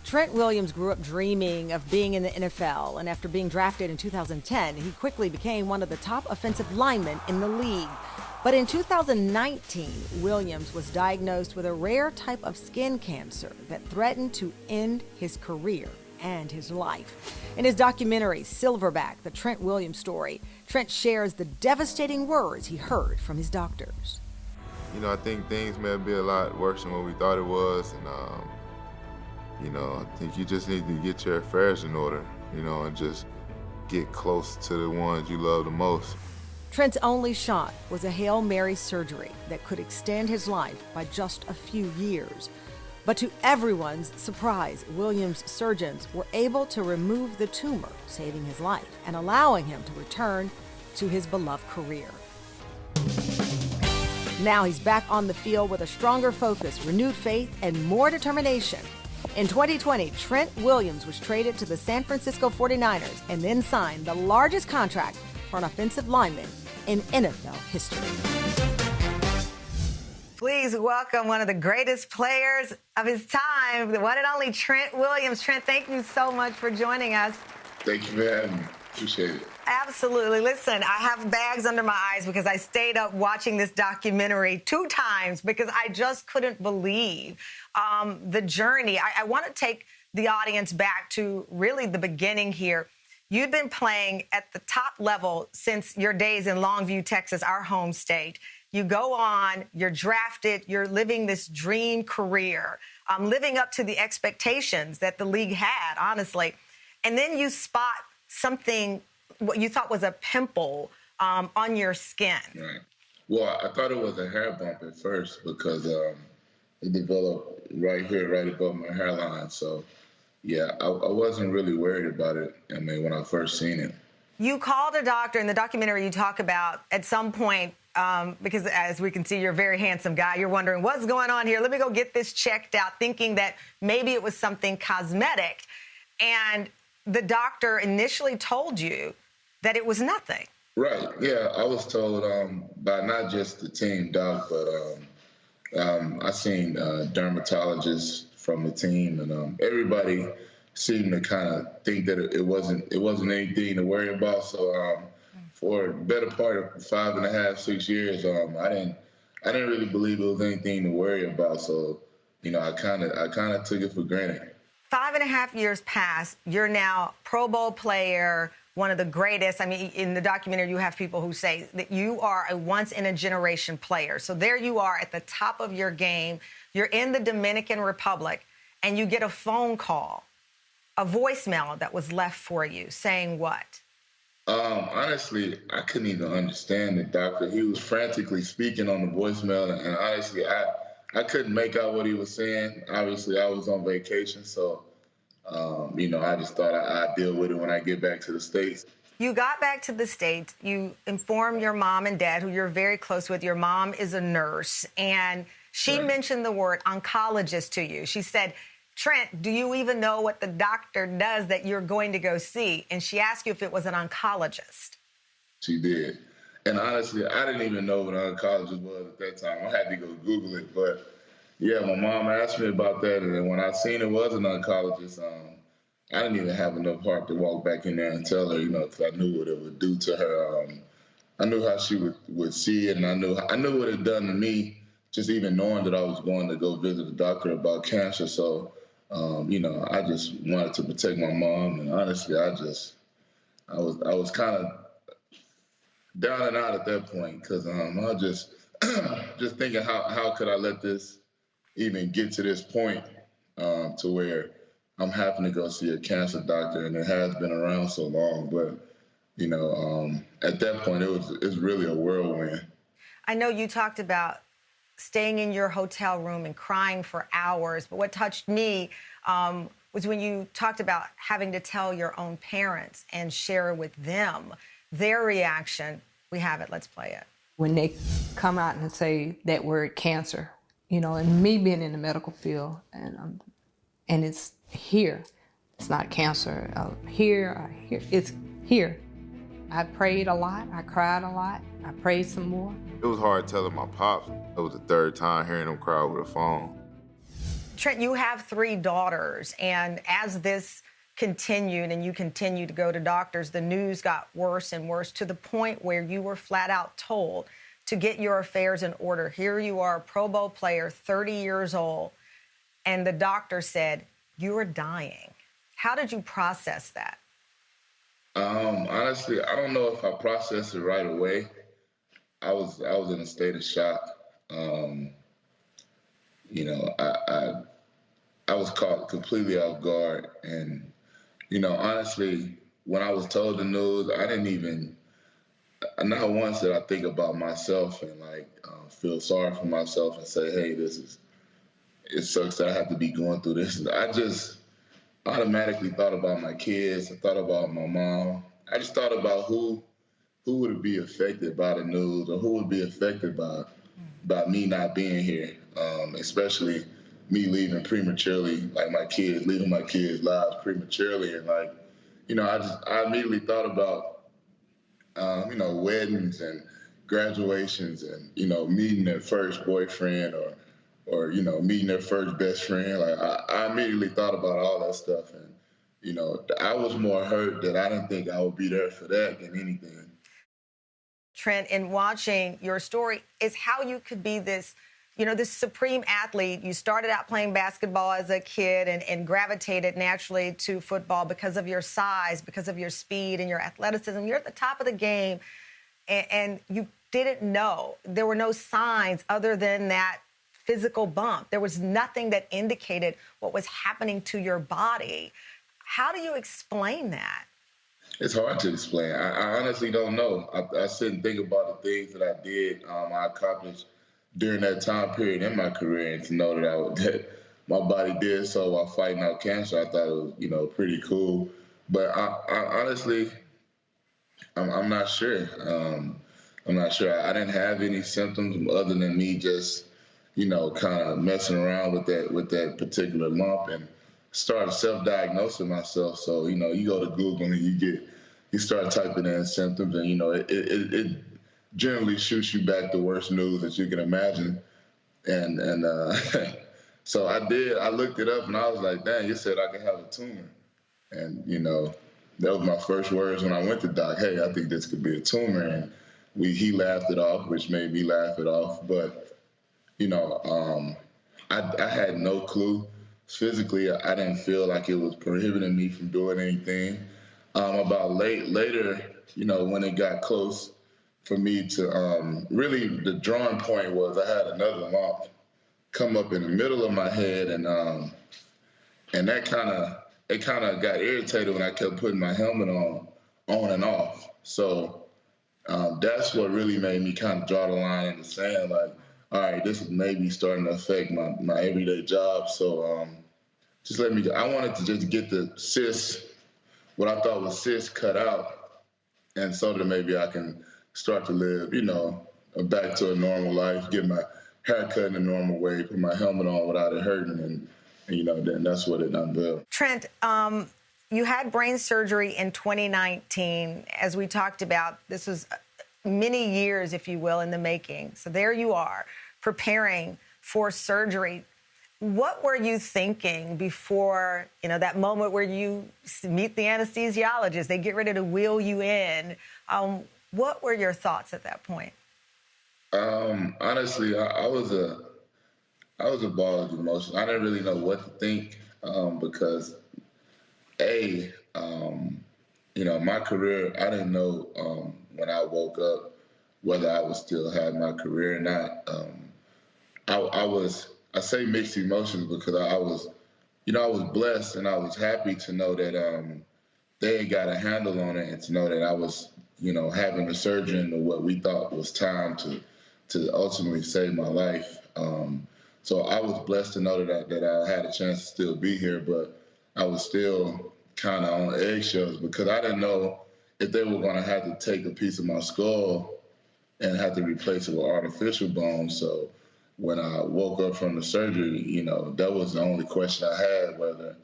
Trent Williams grew up dreaming of being in the NFL, and after being drafted in 2010, he quickly became one of the top offensive linemen in the league. But in 2019, Williams was diagnosed with a rare type of skin cancer that threatened to end his career and his life. In his documentary, Silverback, The Trent Williams Story, Trent shares the devastating words he heard from his doctors. You know, I think things may be a lot worse than what we thought it was, and I think you just need to get your affairs in order, and just get close to the ones you love the most. Trent's only shot was a Hail Mary surgery that could extend his life by just a few years. But to everyone's surprise, Williams' surgeons were able to remove the tumor, saving his life and allowing him to return to his beloved career. Now he's back on the field with a stronger focus, renewed faith, and more determination. In 2020, Trent Williams was traded to the San Francisco 49ers and then signed the largest contract for an offensive lineman in NFL history. Please welcome one of the greatest players of his time, the one and only Trent Williams. Trent, thank you so much for joining us. Thank you for having me. Appreciate it. Absolutely. Listen, I have bags under my eyes because I stayed up watching this documentary 2 times because I just couldn't believe the journey. I want to take the audience back to really the beginning here. You've been playing at the top level since your days in Longview, Texas, our home state. You go on, you're drafted, you're living this dream career, living up to the expectations that the league had, honestly. And then you spot something, what you thought was a pimple on your skin. Right. Well, I thought it was a hair bump at first because it developed right here, right above my hairline. So, yeah, I wasn't really worried about it, when I first seen it. You called a doctor. In the documentary you talk about at some point, because as we can see, you're a very handsome guy. You're wondering, what's going on here? Let me go get this checked out, thinking that maybe it was something cosmetic. And the doctor initially told you that it was nothing. Right. Yeah, I was told by not just the team doc, but I seen dermatologists from the team, and everybody seemed to kind of think that it wasn't anything to worry about. So for the better part of 5.5, 6 years, I didn't really believe it was anything to worry about. So, I kind of took it for granted. 5.5 years passed. You're now Pro Bowl player, one of the greatest. In the documentary, you have people who say that you are a once-in-a-generation player. So there you are at the top of your game. You're in the Dominican Republic, and you get a phone call, a voicemail that was left for you, saying what? Honestly, I couldn't even understand the doctor. He was frantically speaking on the voicemail, and honestly, I couldn't make out what he was saying. Obviously, I was on vacation, so, I just thought I'd deal with it when I get back to the States. You got back to the States. You informed your mom and dad, who you're very close with. Your mom is a nurse, and she mentioned the word oncologist to you. She said, Trent, do you even know what the doctor does that you're going to go see? And she asked you if it was an oncologist. She did. And honestly, I didn't even know what an oncologist was at that time. I had to go Google it. But, yeah, my mom asked me about that. And then when I seen it was an oncologist, I didn't even have enough heart to walk back in there and tell her, because I knew what it would do to her. I knew how she would see it, and I knew what it done to me, just even knowing that I was going to go visit the doctor about cancer. So, I just wanted to protect my mom. And honestly, I was kind of down and out at that point because I was just thinking how could I let this even get to this point to where I'm having to go see a cancer doctor, and it has been around so long. But at that point it's really a whirlwind. I know you talked about staying in your hotel room and crying for hours, but what touched me was when you talked about having to tell your own parents and share with them their reaction. We have it. Let's play it. When they come out and say that word cancer, and me being in the medical field, and it's here. It's not cancer. Here, it's here. I prayed a lot. I cried a lot. I prayed some more. It was hard telling my pops. It was the 3rd time hearing him cry over the phone. Trent, you have 3 daughters, and as this continued and you continued to go to doctors, the news got worse and worse to the point where you were flat out told to get your affairs in order. Here you are, a Pro Bowl player, 30 years old, and the doctor said, you are dying. How did you process that? Honestly, I don't know if I processed it right away. I was in a state of shock. You know, I was caught completely off guard, and honestly, when I was told the news, I didn't even. Not once did I think about myself and feel sorry for myself and say, "Hey, it sucks that I have to be going through this." I just automatically thought about my kids. I thought about my mom. I just thought about who would be affected by the news or who would be affected by me not being here, especially me leaving prematurely, like leaving my kids' lives prematurely. And I immediately thought about, weddings and graduations and, meeting their first boyfriend or meeting their first best friend. Like I immediately thought about all that stuff. And, I was more hurt that I didn't think I would be there for that than anything. Trent, in watching your story, is how you could be this supreme athlete. You started out playing basketball as a kid and gravitated naturally to football because of your size, because of your speed and your athleticism. You're at the top of the game, and you didn't know. There were no signs other than that physical bump. There was nothing that indicated what was happening to your body. How do you explain that? It's hard to explain. I honestly don't know. I sit and think about the things that I did, I accomplished during that time period in my career, and to know that my body did so while fighting out cancer, I thought it was, pretty cool. But I honestly, I'm not sure. I'm not sure. I didn't have any symptoms other than me just, kind of messing around with that particular lump and started self-diagnosing myself. So, you go to Google and you start typing in symptoms, and, it generally shoots you back the worst news that you can imagine. And so I looked it up and I was like, dang, it said I could have a tumor. And, that was my first words when I went to doc. Hey, I think this could be a tumor. And he laughed it off, which made me laugh it off. But, I had no clue. Physically, I didn't feel like it was prohibiting me from doing anything. About later, when it got close for me to really, the drawing point was I had another lump come up in the middle of my head, and that kind of got irritated when I kept putting my helmet on and off. So that's what really made me kind of draw the line in the sand. Like, all right, this is maybe starting to affect my everyday job. So just let me go. I wanted to just get the cyst, what I thought was cyst, cut out, and so that maybe I can start to live, back to a normal life, get my hair cut in a normal way, put my helmet on without it hurting, and then that's what it unveiled. Trent, you had brain surgery in 2019. As we talked about, this was many years, if you will, in the making. So there you are, preparing for surgery. What were you thinking before, that moment where you meet the anesthesiologist, they get ready to wheel you in? What were your thoughts at that point? Honestly, I was a ball of emotions. I didn't really know what to think because, my career, I didn't know when I woke up whether I would still have my career or not. I say mixed emotions because I was blessed and I was happy to know that they had got a handle on it, and to know that I was, having a surgery into what we thought was time to ultimately save my life. So I was blessed to know that I had a chance to still be here, but I was still kind of on eggshells because I didn't know if they were going to have to take a piece of my skull and have to replace it with artificial bone. So when I woke up from the surgery, that was the only question I had, whether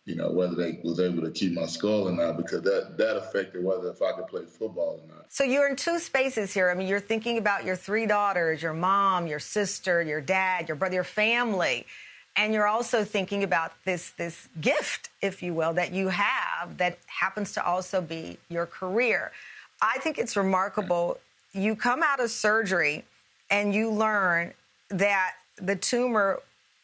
they was able to keep my skull or not, because that affected whether if I could play football or not. So you're in two spaces here. I mean, you're thinking about your 3 daughters, your mom, your sister, your dad, your brother, your family. And you're also thinking about this gift, if you will, that you have that happens to also be your career. I think it's remarkable. You come out of surgery and you learn that the tumor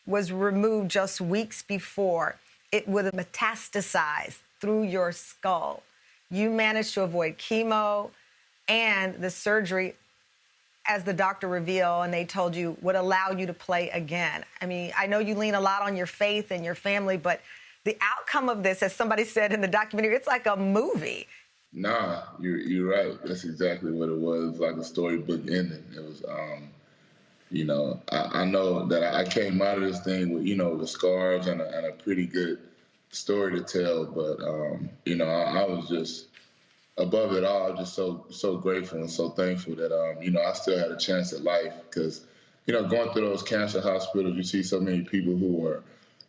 was removed just weeks before. It would have metastasized through your skull. You managed to avoid chemo, and the surgery, as the doctor revealed, and they told you, would allow you to play again. I mean, I know you lean a lot on your faith and your family, but the outcome of this, as somebody said in the documentary, it's like a movie. Nah, you're right. That's exactly what it was. It was like a storybook ending. It was, I know that I came out of this thing with, with scars and a pretty good story to tell, but, I was just, above it all, just so grateful and so thankful that I still had a chance at life. Because going through those cancer hospitals, you see so many people who are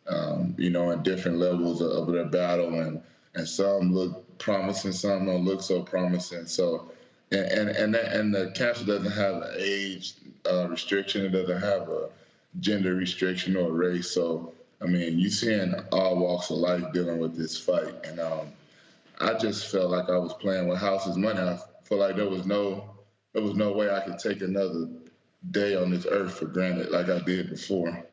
in different levels of their battle, and some look promising, some don't look so promising. So and the cancer doesn't have an age restriction, it doesn't have a gender restriction or race. So I mean, you seeing all walks of life dealing with this fight, and I just felt like I was playing with house's money. I felt like there was no way I could take another day on this earth for granted like I did before.